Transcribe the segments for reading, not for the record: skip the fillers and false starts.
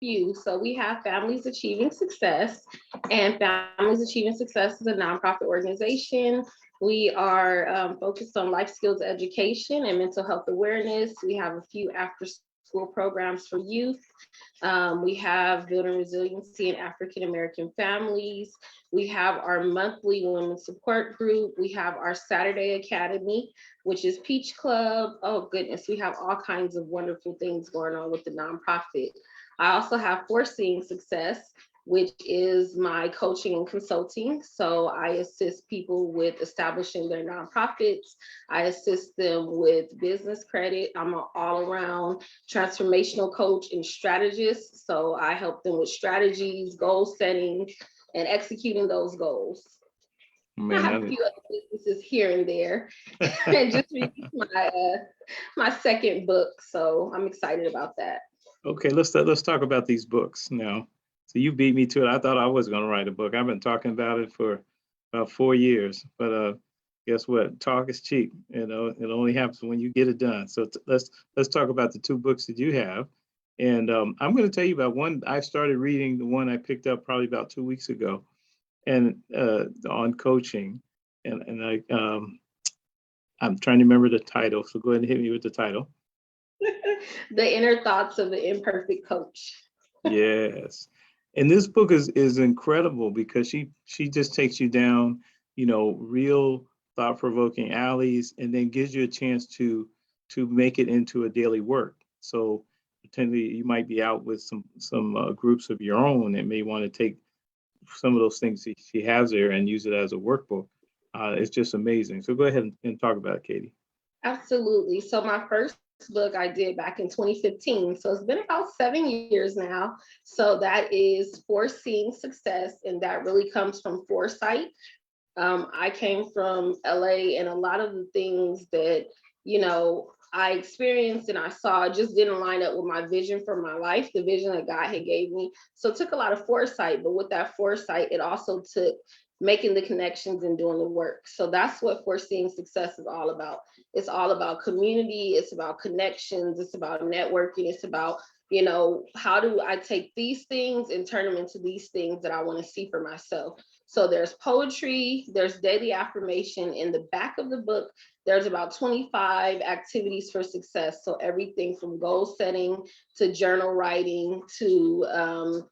few. So we have Families Achieving Success, and Families Achieving Success is a nonprofit organization. We are focused on life skills education and mental health awareness. We have a few after school programs for youth. We have building resiliency in African American families. We have our monthly women's support group. We have our Saturday Academy, which is Peach Club. Oh goodness, we have all kinds of wonderful things going on with the nonprofit. I also have Foreseeing Success, which is my coaching and consulting. So I assist people with establishing their nonprofits. I assist them with business credit. I'm an all around transformational coach and strategist. So I help them with strategies, goal setting, and executing those goals. I have a Man, few other businesses here and there, and just released my second book. So I'm excited about that. okay, let's talk about these books now. So you beat me to it. I thought I was going to write a book. I've been talking about it for about 4 years, but guess what? Talk is cheap. You know, it only happens when you get it done. So let's talk about the two books that you have, and I'm going to tell you about one. I started reading the one I picked up probably about 2 weeks ago, and on coaching, and I'm trying to remember the title. So go ahead and hit me with the title. The Inner Thoughts of the Imperfect Coach. Yes. And this book is incredible because she just takes you down, you know, real thought-provoking alleys and then gives you a chance to make it into a daily work. So potentially you might be out with some groups of your own and may want to take some of those things she has there and use it as a workbook. It's just amazing. So go ahead and talk about it, Katie. Absolutely. So my first book I did back in 2015. So it's been about 7 years now. So that is Foreseeing Success, and that really comes from foresight. I came from LA, and a lot of the things that, I experienced and I saw just didn't line up with my vision for my life, the vision that God had gave me. So it took a lot of foresight, but with that foresight, it also took making the connections and doing the work. So that's what Foreseeing Success is all about. It's all about community, it's about connections, it's about networking, it's about, how do I take these things and turn them into these things that I want to see for myself. So there's poetry, there's daily affirmation. In the back of the book, there's about 25 activities for success. So everything from goal setting to journal writing to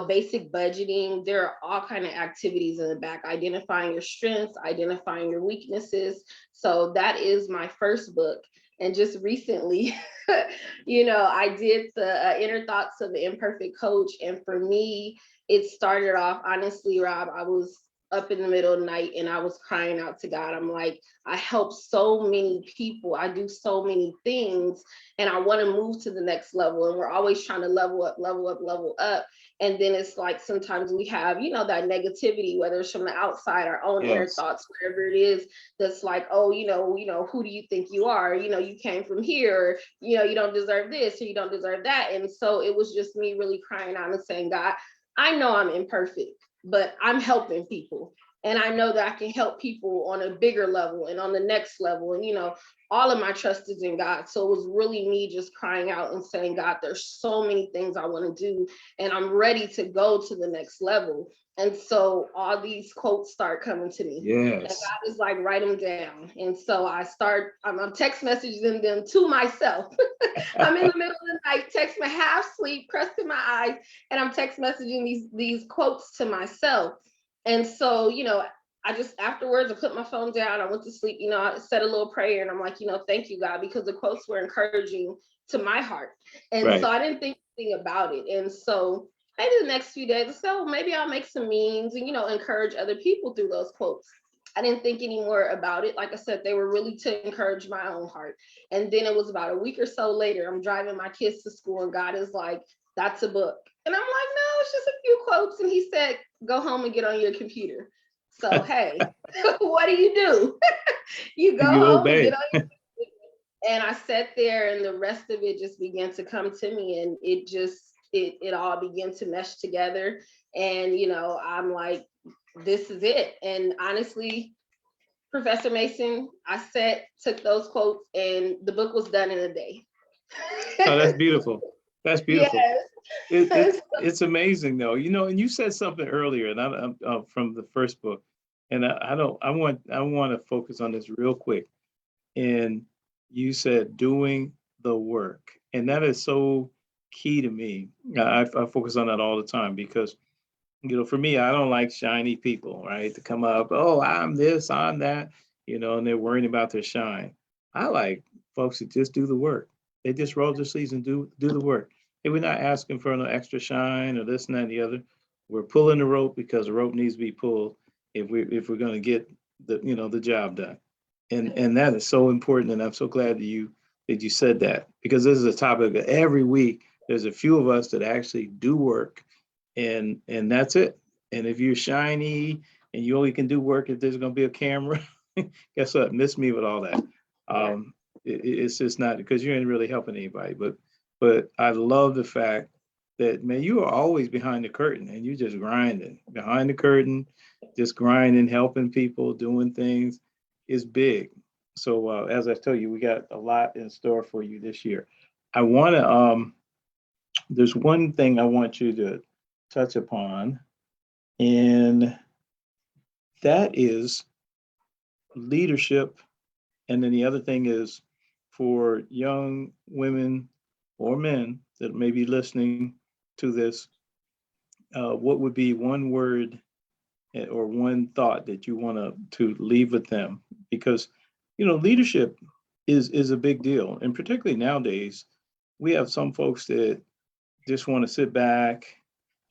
basic budgeting. There are all kind of activities in the back, identifying your strengths, identifying your weaknesses. So that is my first book. And just recently, I did the Inner Thoughts of the Imperfect Coach. And for me, it started off, honestly, Rob, I was up in the middle of the night and I was crying out to God. I'm like, I help so many people. I do so many things and I want to move to the next level. And we're always trying to level up, level up, level up. And then it's like sometimes we have, that negativity, whether it's from the outside, our own inner Yes. thoughts, whatever it is, that's like, oh, who do you think you are? You came from here, you don't deserve this or you don't deserve that. And so it was just me really crying out and saying, God, I know I'm imperfect, but I'm helping people. And I know that I can help people on a bigger level and on the next level. And, all of my trust is in God. So it was really me just crying out and saying, God, there's so many things I want to do and I'm ready to go to the next level. And so all these quotes start coming to me. And Yes. God is like, write them down. And so I'm text messaging them to myself. I'm in the middle of the night, text my half sleep, crusting my eyes, and I'm text messaging these quotes to myself. And so, I just afterwards I put my phone down, I went to sleep, I said a little prayer and I'm like, thank you, God, because the quotes were encouraging to my heart. And so Right. I didn't think anything about it. And so maybe the next few days, I said, oh, maybe I'll make some memes and, encourage other people through those quotes. I didn't think any more about it. Like I said, they were really to encourage my own heart. And then it was about a week or so later, I'm driving my kids to school and God is like, that's a book. And I'm like, no, it's just a few quotes. And he said, go home and get on your computer. So, hey, what do? You go You home and get obey. on your computer. And I sat there and the rest of it just began to come to me. And it all began to mesh together. And, I'm like, this is it. And honestly, Professor Mason, I took those quotes and the book was done in a day. Oh, that's beautiful. That's beautiful. Yes. It's amazing though, and you said something earlier, and I'm from the first book, and I want to focus on this real quick. And you said doing the work, and that is so key to me. I focus on that all the time because for me, I don't like shiny people, right? To come up, oh, I'm this, I'm that, and they're worrying about their shine. I like folks that just do the work. They just roll their sleeves and do the work. Hey, we're not asking for no extra shine or this and that and the other. We're pulling the rope because the rope needs to be pulled if we're going to get the job done. And that is so important. And I'm so glad that you said that, because this is a topic that every week there's a few of us that actually do work, and that's it. And if you're shiny and you only can do work if there's going to be a camera, guess what? Miss me with all that. It's just not, because you ain't really helping anybody. But I love the fact that, man, you are always behind the curtain and you just grinding behind the curtain, just grinding, helping people, doing things is big. So as I tell you, we got a lot in store for you this year. I want to there's one thing I want you to touch upon, and that is leadership. And then the other thing is, for young women or men that may be listening to this, what would be one word or one thought that you want to leave with them? Because leadership is a big deal, and particularly nowadays, we have some folks that just want to sit back.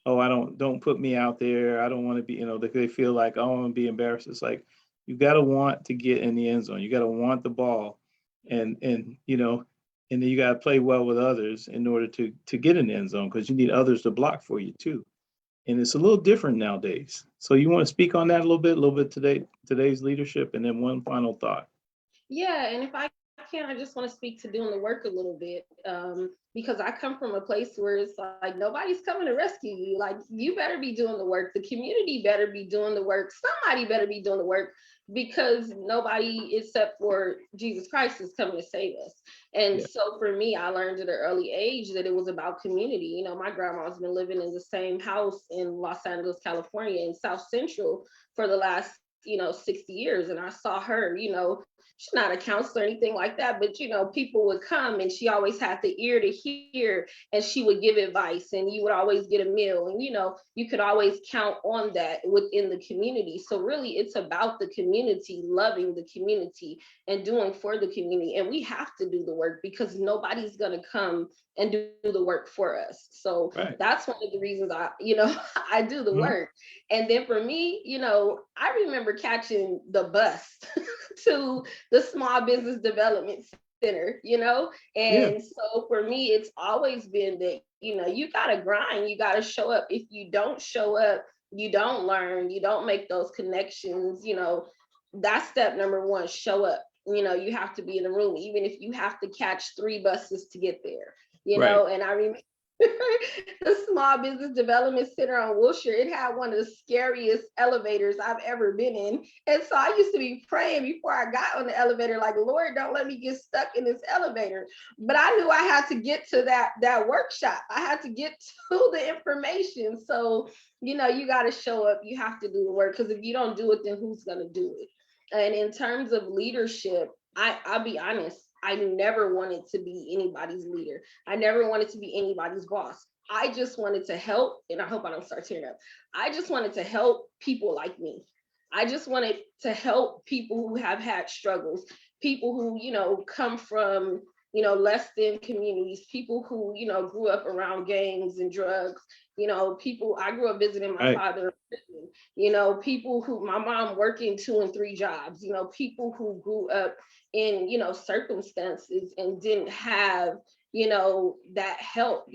Oh, don't put me out there. I don't want to be, they feel like, oh, I'm gonna be embarrassed. It's like, you gotta want to get in the end zone. You gotta want the ball, and then you gotta play well with others in order to get in the end zone, because you need others to block for you too. And it's a little different nowadays. So you want to speak on that a little bit today's leadership, and then one final thought. Yeah, and if I can, I just want to speak to doing the work a little bit, because I come from a place where it's like nobody's coming to rescue you. Like, you better be doing the work. The community better be doing the work. Somebody better be doing the work, because nobody except for Jesus Christ is coming to save us. And Yeah. so for me, I learned at an early age that it was about community. My grandma's been living in the same house in Los Angeles, California, in South Central for the last 60 years. And I saw her, she's not a counselor or anything like that, but people would come and she always had the ear to hear, and she would give advice, and you would always get a meal, and you could always count on that within the community. So really, it's about the community, loving the community and doing for the community. And we have to do the work, because nobody's going to come and do the work for us. So Right. that's one of the reasons I I do the Mhm. work. And then for me, I remember catching the bus to the Small Business Development Center, Yeah. and so for me, it's always been that, you got to grind, you got to show up. If you don't show up, you don't learn, you don't make those connections. That's step number one: show up. You have to be in the room, even if you have to catch 3 buses to get there. Right. And I remember the Small Business Development Center on Wilshire, it had one of the scariest elevators I've ever been in. And so I used to be praying before I got on the elevator, like, Lord, don't let me get stuck in this elevator. But I knew I had to get to that workshop. I had to get to the information. So, you got to show up. You have to do the work, because if you don't do it, then who's going to do it? And in terms of leadership, I'll be honest, I never wanted to be anybody's leader. I never wanted to be anybody's boss. I just wanted to help, and I hope I don't start tearing up. I just wanted to help people like me. I just wanted to help people who have had struggles, people who, come from, less than communities, people who, grew up around gangs and drugs, people. I grew up visiting my Right. father, people who, my mom working 2 and 3 jobs, people who grew up in, circumstances and didn't have, that help.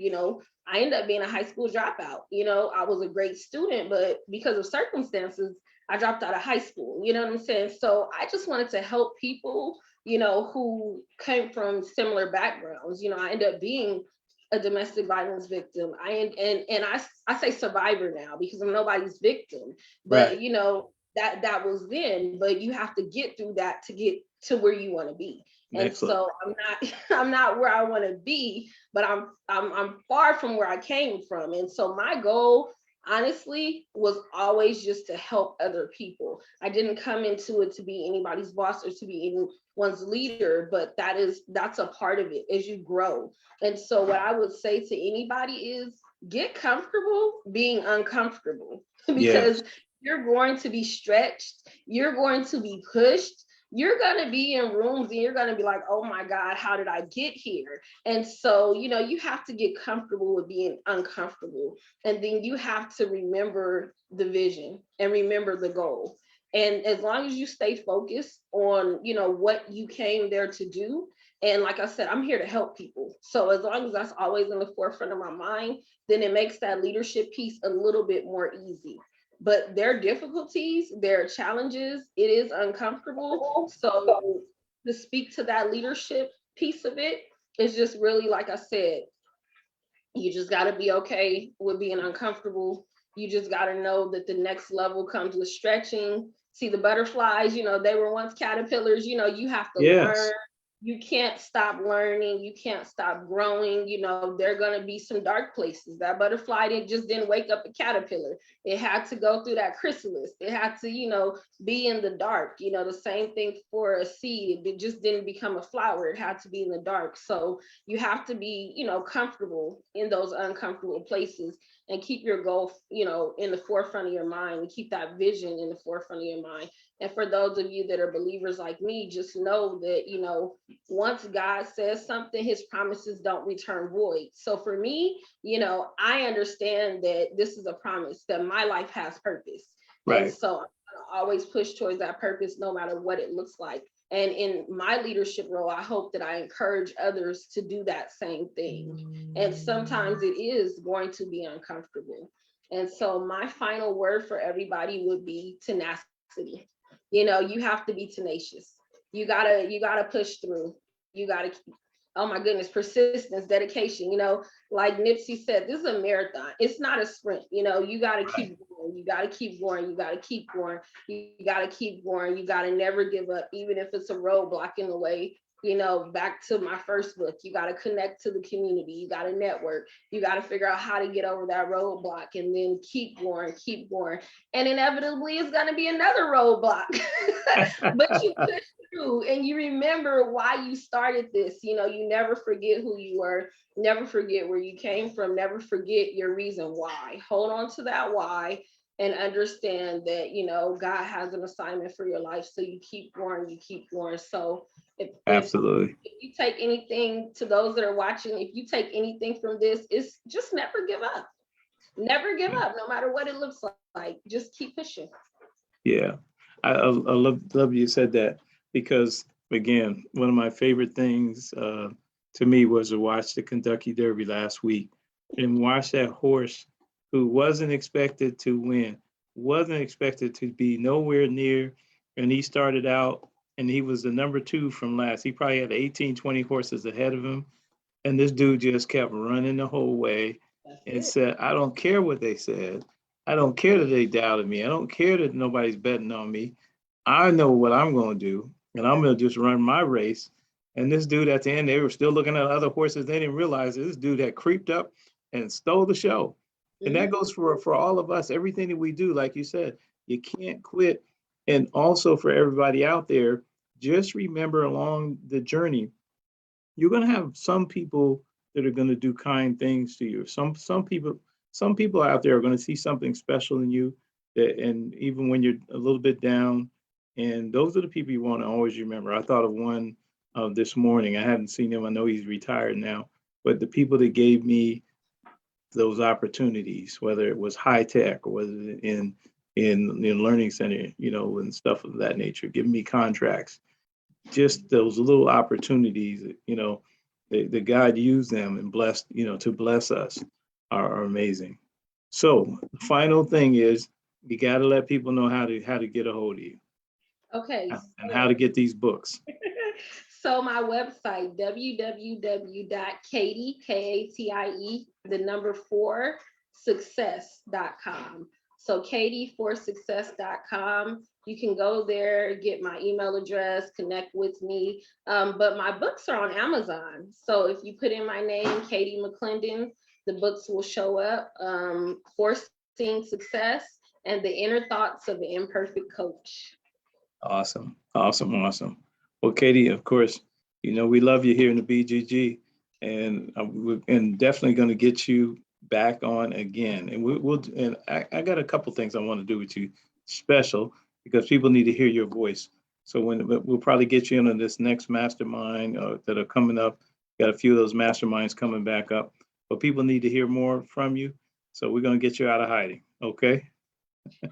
I ended up being a high school dropout. I was a great student, but because of circumstances, I dropped out of high school. You know what I'm saying? So I just wanted to help people, who came from similar backgrounds. I ended up being a domestic violence victim. I say survivor now, because I'm nobody's victim. But Right. that was then. But you have to get through that to get to where you want to be. And Excellent. so I'm not I'm not where I want to be, but I'm far from where I came from. And so my goal honestly was always just to help other people. I didn't come into it to be anybody's boss or to be anyone's leader, but that's a part of it as you grow. And so what I would say to anybody is get comfortable being uncomfortable Yes. because you're going to be stretched, you're going to be pushed, you're going to be in rooms and you're going to be like, oh my God, how did I get here? And so, you have to get comfortable with being uncomfortable. And then you have to remember the vision and remember the goal. And as long as you stay focused on, what you came there to do. And like I said, I'm here to help people. So as long as that's always in the forefront of my mind, then it makes that leadership piece a little bit more easy. But there are difficulties, there are challenges, it is uncomfortable. So to speak to that leadership piece of it is just really, like I said, you just got to be okay with being uncomfortable. You just got to know that the next level comes with stretching. See the butterflies, they were once caterpillars, you have to learn. Yes. You can't stop learning. You can't stop growing. There are going to be some dark places. That butterfly didn't wake up a caterpillar. It had to go through that chrysalis. It had to, be in the dark. The same thing for a seed. It just didn't become a flower. It had to be in the dark. So you have to be, comfortable in those uncomfortable places and keep your goal, in the forefront of your mind and keep that vision in the forefront of your mind. And for those of you that are believers like me, just know that, once God says something, his promises don't return void. So for me, I understand that this is a promise that my life has purpose. And Right. so I'm gonna always push towards that purpose no matter what it looks like. And in my leadership role, I hope that I encourage others to do that same thing. And sometimes it is going to be uncomfortable. And so my final word for everybody would be tenacity. You have to be tenacious. You gotta push through. You gotta keep, oh my goodness, persistence, dedication. Like Nipsey said, this is a marathon. It's not a sprint. You gotta Right. keep going. You gotta keep going. You gotta keep going. You gotta keep going. You gotta never give up, even if it's a roadblock in the way. Back to my first book, you got to connect to the community, you got to network, you got to figure out how to get over that roadblock and then keep going. And inevitably, it's going to be another roadblock, but you push through and you remember why you started this. You never forget who you were, never forget where you came from, never forget your reason why. Hold on to that why and understand that, God has an assignment for your life. So you keep going, you keep going. So if Absolutely. you take anything, to those that are watching, if you take anything from this, it's just never give up. Never give up, no matter what it looks like. Just keep pushing. Yeah. I love you said that because again, one of my favorite things to me was to watch the Kentucky Derby last week and watch that horse who wasn't expected to win, wasn't expected to be nowhere near. And he started out and he was the number two from last. He probably had 18, 20 horses ahead of him. And this dude just kept running the whole way That's and it. said, I don't care what they said. I don't care that they doubted me. I don't care that nobody's betting on me. I know what I'm going to do, and I'm going to just run my race. And this dude at the end, they were still looking at other horses. They didn't realize that this dude had creeped up and stole the show. And that Mhm. goes for all of us. Everything that we do, like you said, you can't quit. And also for everybody out there, just remember along the journey, you're going to have some people that are going to do kind things to you. Some people out there are going to see something special in you that, and even when you're a little bit down, and those are the people you want to always remember. I thought of one this morning. I hadn't seen him. I know he's retired now, but the people that gave me those opportunities, whether it was high tech or whether in learning center, and stuff of that nature, giving me contracts, just those little opportunities, that God used them and blessed, to bless us are amazing. So the final thing is you got to let people know how to get a hold of you Okay, and how to get these books. so my website, www.katie, Katie, the number 4, success.com. So katieforsuccess.com. You can go there, get my email address, connect with me. But my books are on Amazon. So if you put in my name, Katie McClendon, the books will show up. Foreseeing Success and The Inner Thoughts of an Imperfect Coach. Awesome. Awesome. Awesome. Well, Katie, of course, you know, we love you here in the BGG, and we're definitely going to get you back on again. And and I got a couple things I want to do with you special, because people need to hear your voice. So we'll probably get you in on this next mastermind that are coming up. Got a few of those masterminds coming back up, but people need to hear more from you. So we're going to get you out of hiding. Okay.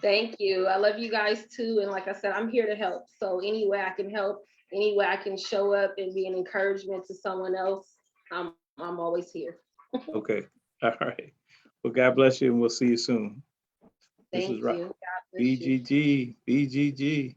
Thank you. I love you guys too. And like I said, I'm here to help. So any way I can help, any way I can show up and be an encouragement to someone else, I'm always here. Okay. All right. Well, God bless you, and we'll see you soon. This Thank is right. you. God bless you. BGG, BGG.